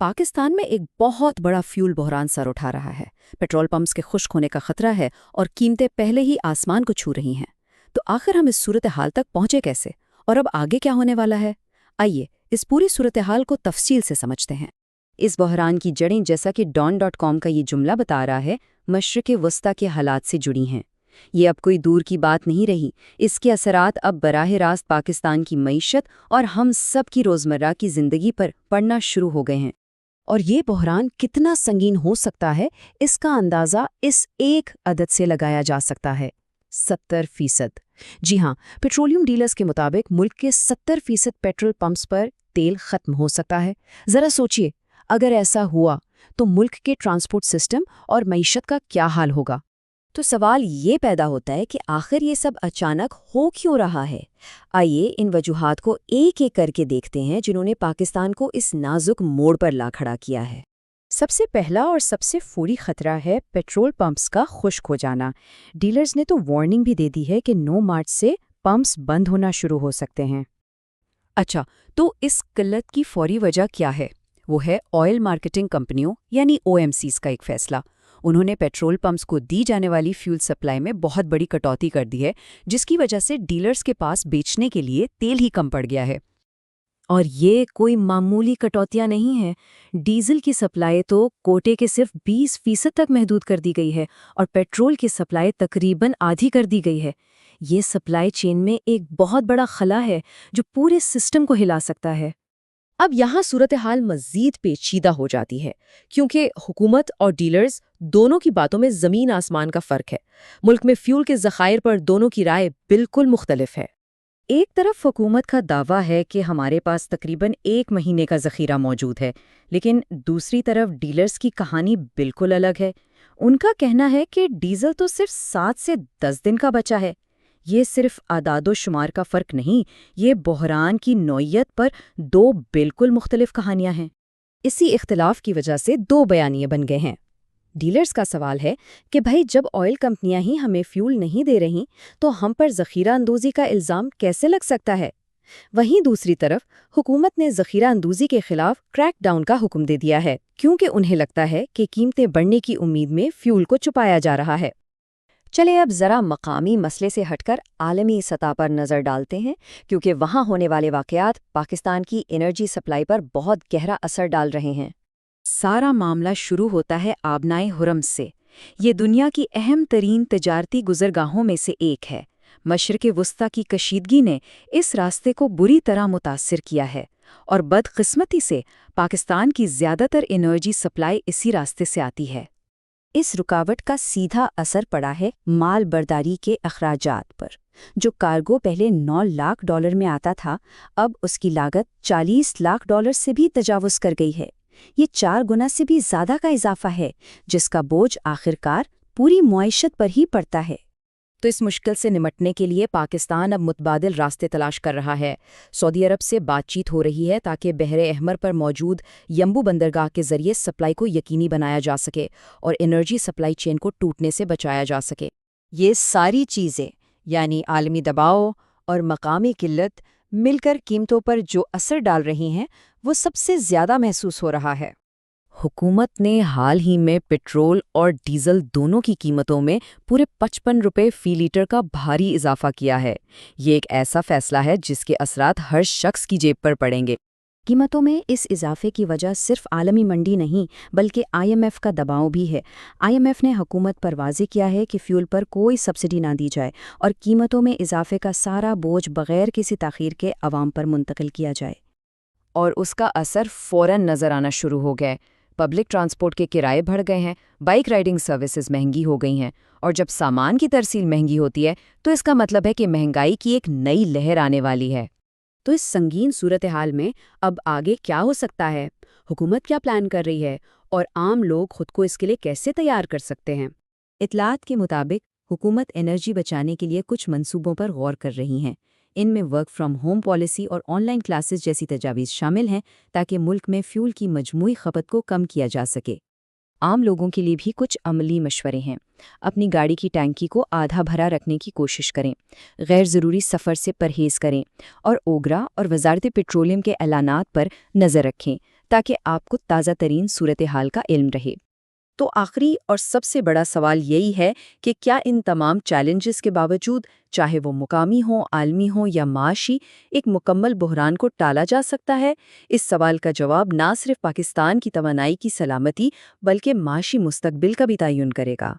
پاکستان میں ایک بہت بڑا فیول بحران سر اٹھا رہا ہے۔ پیٹرول پمپس کے خشک ہونے کا خطرہ ہے اور قیمتیں پہلے ہی آسمان کو چھو رہی ہیں۔ تو آخر ہم اس صورتحال تک پہنچے کیسے اور اب آگے کیا ہونے والا ہے؟ آئیے اس پوری صورتحال کو تفصیل سے سمجھتے ہیں۔ اس بحران کی جڑیں، جیسا کہ ڈان.com کا یہ جملہ بتا رہا ہے، مشرق وسطیٰ کے حالات سے جڑی ہیں۔ یہ اب کوئی دور کی بات نہیں رہی، اس کے اثرات اب براہ راست پاکستان کی معیشت اور ہم سب کی روزمرہ کی زندگی پر پڑنا شروع ہو گئے ہیں۔ اور یہ بحران کتنا سنگین ہو سکتا ہے، اس کا اندازہ اس ایک عدد سے لگایا جا سکتا ہے: 70%۔ جی ہاں، پیٹرولیم ڈیلرز کے مطابق ملک کے 70% پیٹرول پمپس پر تیل ختم ہو سکتا ہے۔ ذرا سوچئے، اگر ایسا ہوا تو ملک کے ٹرانسپورٹ سسٹم اور معیشت کا کیا حال ہوگا؟ تو سوال یہ پیدا ہوتا ہے کہ آخر یہ سب اچانک ہو کیوں رہا ہے؟ آئیے ان وجوہات کو ایک ایک کر کے دیکھتے ہیں جنہوں نے پاکستان کو اس نازک موڑ پر لا کھڑا کیا ہے۔ سب سے پہلا اور سب سے فوری خطرہ ہے پیٹرول پمپس کا خشک ہو جانا۔ ڈیلرز نے تو وارننگ بھی دے دی ہے کہ 9 مارچ سے پمپس بند ہونا شروع ہو سکتے ہیں۔ اچھا، تو اس قلت کی فوری وجہ کیا ہے؟ وہ ہے آئل مارکیٹنگ کمپنیوں یعنی OMCs کا ایک فیصلہ۔ انہوں نے پیٹرول پمپس کو دی جانے والی فیول سپلائی میں بہت بڑی کٹوتی کر دی ہے، جس کی وجہ سے ڈیلرز کے پاس بیچنے کے لیے تیل ہی کم پڑ گیا ہے۔ اور یہ کوئی معمولی کٹوتیاں نہیں ہیں۔ ڈیزل کی سپلائی تو کوٹے کے صرف 20% تک محدود کر دی گئی ہے اور پیٹرول کی سپلائی تقریباً آدھی کر دی گئی ہے۔ یہ سپلائی چین میں ایک بہت بڑا خلا ہے جو پورے سسٹم کو ہلا سکتا ہے۔ اب یہاں صورتحال مزید پیچیدہ ہو جاتی ہے، کیونکہ حکومت اور ڈیلرز دونوں کی باتوں میں زمین آسمان کا فرق ہے۔ ملک میں فیول کے ذخائر پر دونوں کی رائے بالکل مختلف ہے۔ ایک طرف حکومت کا دعویٰ ہے کہ ہمارے پاس تقریباً 1 مہینے کا ذخیرہ موجود ہے، لیکن دوسری طرف ڈیلرز کی کہانی بالکل الگ ہے۔ ان کا کہنا ہے کہ ڈیزل تو صرف 7 سے 10 دن کا بچا ہے۔ یہ صرف اعداد و شمار کا فرق نہیں، یہ بحران کی نوعیت پر 2 بالکل مختلف کہانیاں ہیں۔ اسی اختلاف کی وجہ سے 2 بیانیے بن گئے ہیں۔ ڈیلرز کا سوال ہے کہ بھائی، جب آئل کمپنیاں ہی ہمیں فیول نہیں دے رہیں تو ہم پر ذخیرہ اندوزی کا الزام کیسے لگ سکتا ہے؟ وہیں دوسری طرف حکومت نے ذخیرہ اندوزی کے خلاف کریک ڈاؤن کا حکم دے دیا ہے، کیونکہ انہیں لگتا ہے کہ قیمتیں بڑھنے کی امید میں فیول کو چھپایا جا رہا ہے۔ چلیں اب ذرا مقامی مسئلے سے ہٹ کر عالمی سطح پر نظر ڈالتے ہیں، کیونکہ وہاں ہونے والے واقعات پاکستان کی انرجی سپلائی پر بہت گہرا اثر ڈال رہے ہیں۔ سارا معاملہ شروع ہوتا ہے آبنائے حرم سے۔ یہ دنیا کی اہم ترین تجارتی گزرگاہوں میں سے ایک ہے۔ مشرق وسطیٰ کی کشیدگی نے اس راستے کو بری طرح متاثر کیا ہے، اور بدقسمتی سے پاکستان کی زیادہ تر انرجی سپلائی اسی راستے سے آتی ہے۔ اس رکاوٹ کا سیدھا اثر پڑا ہے مال برداری کے اخراجات پر۔ جو کارگو پہلے $9 لاکھ میں آتا تھا، اب اس کی لاگت $40 لاکھ سے بھی تجاوز کر گئی ہے۔ یہ 4 گنا سے بھی زیادہ کا اضافہ ہے، جس کا بوجھ آخرکار پوری معیشت پر ہی پڑتا ہے۔ تو اس مشکل سے نمٹنے کے لیے پاکستان اب متبادل راستے تلاش کر رہا ہے۔ سعودی عرب سے بات چیت ہو رہی ہے تاکہ بحر احمر پر موجود یمبو بندرگاہ کے ذریعے سپلائی کو یقینی بنایا جا سکے اور انرجی سپلائی چین کو ٹوٹنے سے بچایا جا سکے۔ یہ ساری چیزیں، یعنی عالمی دباؤ اور مقامی قلت، مل کر قیمتوں پر جو اثر ڈال رہی ہیں، وہ سب سے زیادہ محسوس ہو رہا ہے۔ حکومت نے حال ہی میں پیٹرول اور ڈیزل دونوں کی قیمتوں میں پورے 55 روپے فی لیٹر کا بھاری اضافہ کیا ہے۔ یہ ایک ایسا فیصلہ ہے جس کے اثرات ہر شخص کی جیب پر پڑیں گے۔ قیمتوں میں اس اضافے کی وجہ صرف عالمی منڈی نہیں بلکہ IMF کا دباؤ بھی ہے۔ IMF نے حکومت پر واضح کیا ہے کہ فیول پر کوئی سبسڈی نہ دی جائے اور قیمتوں میں اضافے کا سارا بوجھ بغیر کسی تاخیر کے عوام پر منتقل کیا جائے۔ اور اس کا اثر فوراً نظر آنا شروع ہو گیا ہے۔ پبلک ٹرانسپورٹ کے کرائے بڑھ گئے ہیں، بائک رائڈنگ سروسز مہنگی ہو گئی ہیں، اور جب سامان کی ترسیل مہنگی ہوتی ہے تو اس کا مطلب ہے کہ مہنگائی کی ایک نئی لہر آنے والی ہے۔ تو اس سنگین صورتحال میں اب آگے کیا ہو سکتا ہے؟ حکومت کیا پلان کر رہی ہے اور عام لوگ خود کو اس کے لیے کیسے تیار کر سکتے ہیں؟ اطلاعات کے مطابق حکومت انرجی بچانے کے لیے کچھ منصوبوں پر غور کر رہی ہیں۔ ان میں ورک فرام ہوم پالیسی اور آن لائن کلاسز جیسی تجاویز شامل ہیں تاکہ ملک میں فیول کی مجموعی کھپت کو کم کیا جا سکے۔ عام لوگوں کے لیے بھی کچھ عملی مشورے ہیں۔ اپنی گاڑی کی ٹینکی کو آدھا بھرا رکھنے کی کوشش کریں، غیر ضروری سفر سے پرہیز کریں اور اوگرا اور وزارت پیٹرولیم کے اعلانات پر نظر رکھیں تاکہ آپ کو تازہ ترین صورتحال کا علم رہے۔ تو آخری اور سب سے بڑا سوال یہی ہے کہ کیا ان تمام چیلنجز کے باوجود، چاہے وہ مقامی ہوں، عالمی ہوں یا معاشی، ایک مکمل بحران کو ٹالا جا سکتا ہے؟ اس سوال کا جواب نہ صرف پاکستان کی توانائی کی سلامتی بلکہ معاشی مستقبل کا بھی تعین کرے گا۔